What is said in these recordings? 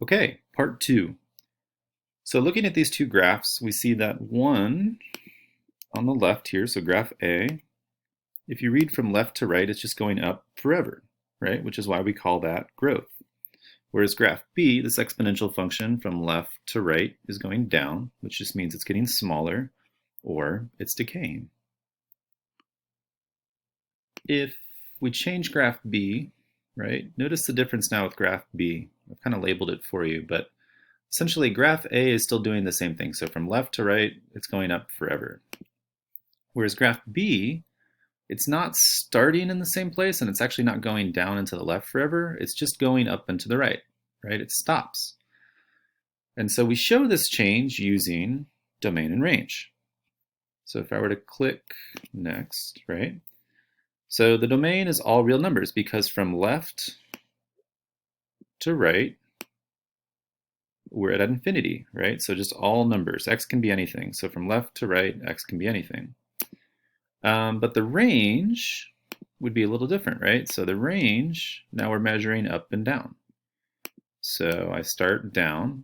Okay, part two. So looking at these two graphs, we see that one on the left here, so graph A, if you read from left to right, it's just going up forever, right? Which is why we call that growth. Whereas graph B, this exponential function from left to right, is going down, which just means it's getting smaller or it's decaying. If we change graph B, right, notice the difference now with graph B. I've kind of labeled it for you, but essentially graph A is still doing the same thing. So from left to right, it's going up forever. Whereas graph B, it's not starting in the same place and it's actually not going down and to the left forever. It's just going up and to the right, right? It stops. And so we show this change using domain and range. So if I were to click next, right? So the domain is all real numbers because from left to right, we're at infinity, right? So just all numbers. X can be anything. So from left to right, X can be anything. But the range would be a little different, right? So the range, now we're measuring up and down. So I start down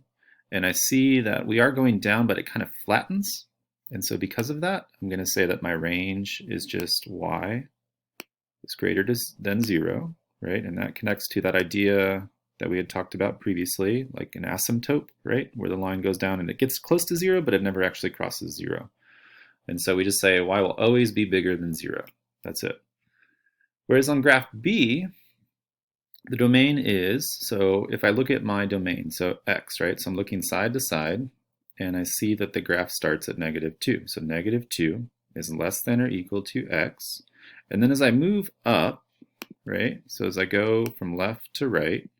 and I see that we are going down, but it kind of flattens. And so because of that, I'm going to say that my range is just y is greater than 0, right? And that connects to that idea that we had talked about previously, like an asymptote, right? Where the line goes down and it gets close to 0, but it never actually crosses 0. And so we just say y will always be bigger than 0. That's it. Whereas on graph B, the domain is, so if I look at my domain, so x, right? So I'm looking side to side, and I see that the graph starts at -2. So -2 is less than or equal to x. And then as I move up, right? So as I go from left to right,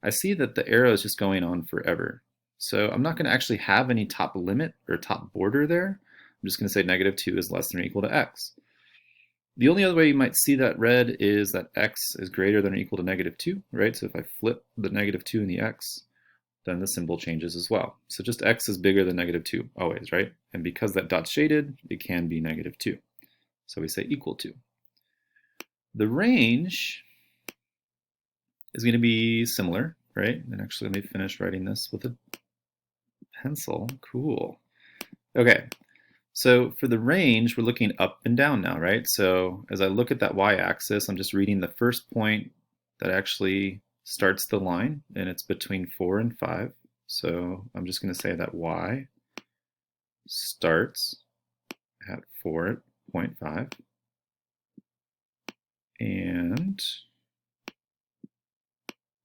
I see that the arrow is just going on forever. So I'm not going to actually have any top limit or top border there. I'm just going to say -2 is less than or equal to x. The only other way you might see that red is that x is greater than or equal to -2, right? So if I flip the -2 in the x, then the symbol changes as well. So just x is bigger than -2 always, right? And because that dot's shaded, it can be -2. So we say equal to. The range is going to be similar, right? And actually, let me finish writing this with a pencil. Cool. Okay, so for the range, we're looking up and down now, right? So as I look at that y-axis, I'm just reading the first point that actually starts the line, and it's between 4 and 5. So I'm just going to say that y starts at 4.5. And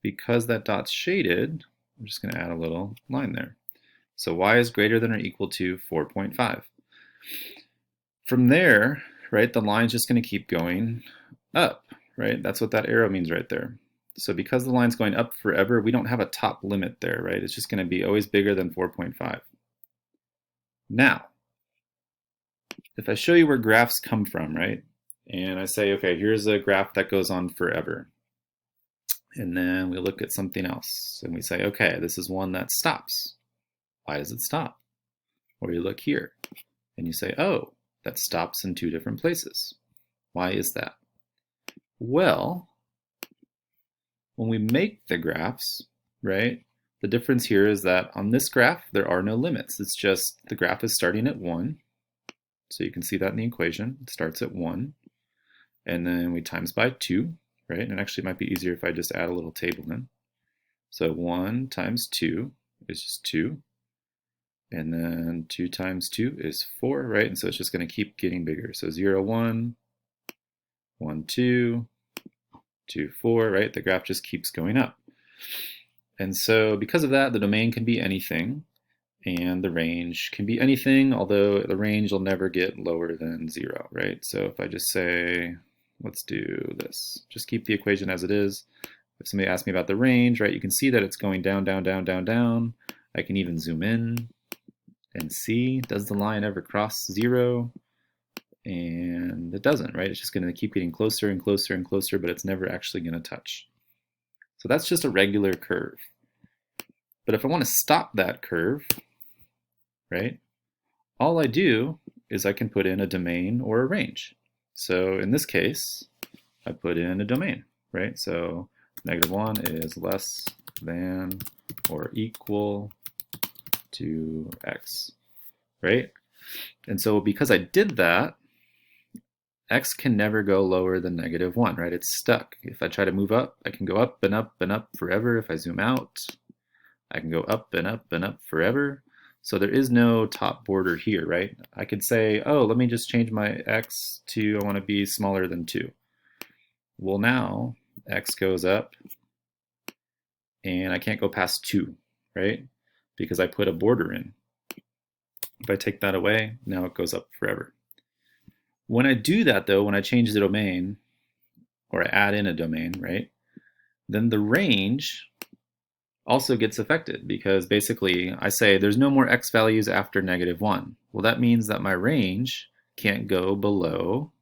because that dot's shaded, I'm just going to add a little line there. So y is greater than or equal to 4.5. From there, right, the line's just going to keep going up, right? That's what that arrow means right there. So because the line's going up forever, we don't have a top limit there, right? It's just going to be always bigger than 4.5. Now, if I show you where graphs come from, right? And I say, okay, here's a graph that goes on forever. And then we look at something else and we say, okay, this is one that stops. Why does it stop? Or you look here and you say, oh, that stops in 2 different places. Why is that? Well, when we make the graphs, right, the difference here is that on this graph, there are no limits. It's just the graph is starting at 1. So you can see that in the equation. It starts at 1. And then we times by 2, right? And actually it might be easier if I just add a little table in. So 1 times 2 is just 2. And then 2 times 2 is 4, right? And so it's just going to keep getting bigger. So 0, 1, 1, 2, 2, 4, right? The graph just keeps going up. And so because of that, the domain can be anything, and the range can be anything, although the range will never get lower than 0, right? So if I just say, let's do this, just keep the equation as it is. If somebody asks me about the range, right, you can see that it's going down, down, down, down, down. I can even zoom in and see, does the line ever cross 0? And it doesn't, right? It's just going to keep getting closer and closer and closer, but it's never actually going to touch. So that's just a regular curve. But if I want to stop that curve, right, all I do is I can put in a domain or a range. So in this case, I put in a domain, right? So -1 is less than or equal to x, right? And so because I did that, x can never go lower than -1, right? It's stuck. If I try to move up, I can go up and up and up forever. If I zoom out, I can go up and up and up forever. So there is no top border here, right? I could say, oh, let me just change my x to, I want to be smaller than 2. Well, now x goes up and I can't go past 2, right? Because I put a border in. If I take that away, now it goes up forever. When I do that though, when I change the domain, or I add in a domain, right, then the range also gets affected, because basically I say there's no more x values after -1. Well, that means that my range can't go below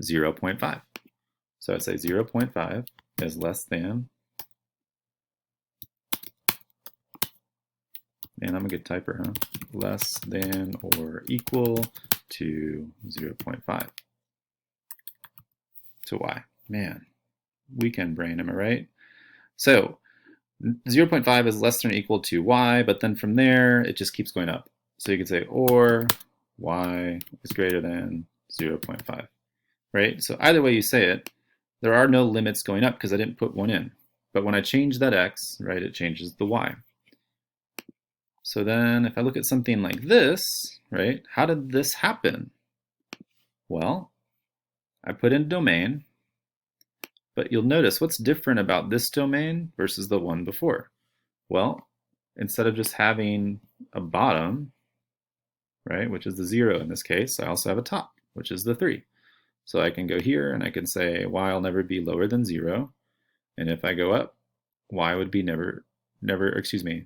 0.5. So I'd say 0.5 is less than, man, I'm a good typer, huh? Less than or equal to 0.5 to y. Man, weekend brain, am I right? So 0.5 is less than or equal to y, but then from there, it just keeps going up. So you can say, or y is greater than 0.5, right? So either way you say it, there are no limits going up because I didn't put one in. But when I change that x, right, it changes the y. So then if I look at something like this, right, how did this happen? Well, I put in domain, but you'll notice what's different about this domain versus the one before. Well, instead of just having a bottom, right, which is the 0 in this case, I also have a top, which is the 3. So I can go here and I can say y will never be lower than 0. And if I go up, y would be never, excuse me,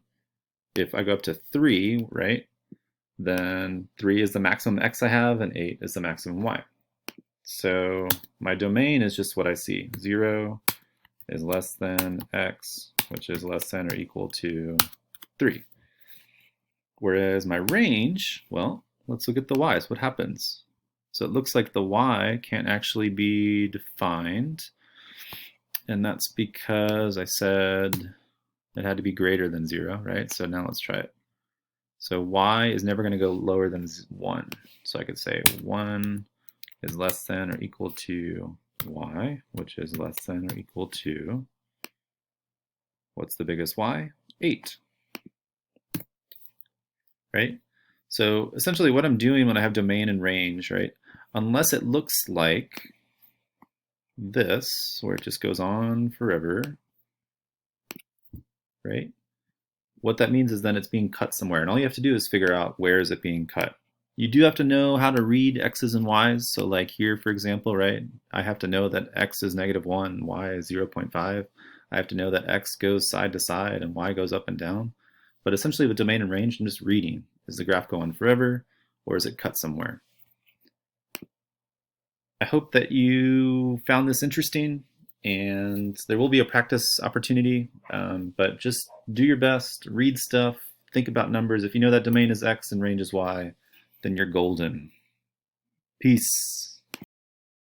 if I go up to 3, right, then 3 is the maximum x I have and 8 is the maximum y. So my domain is just what I see. 0 is less than x, which is less than or equal to 3. Whereas my range, well, let's look at the y's. What happens? So it looks like the y can't actually be defined, and that's because I said it had to be greater than 0, right? So now let's try it. So y is never going to go lower than 1. So I could say 1 is less than or equal to y, which is less than or equal to, what's the biggest y? 8. Right? So essentially what I'm doing when I have domain and range, right, unless it looks like this, where it just goes on forever, right, what that means is then it's being cut somewhere, and all you have to do is figure out where is it being cut. You do have to know how to read x's and y's, so like here, for example, right, I have to know that x is -1, y is 0.5. I have to know that x goes side to side and y goes up and down. But essentially with domain and range, I'm just reading. Is the graph going forever, or is it cut somewhere? I hope that you found this interesting, and there will be a practice opportunity, but just do your best, read stuff, think about numbers. If you know that domain is x and range is y, then you're golden. Peace.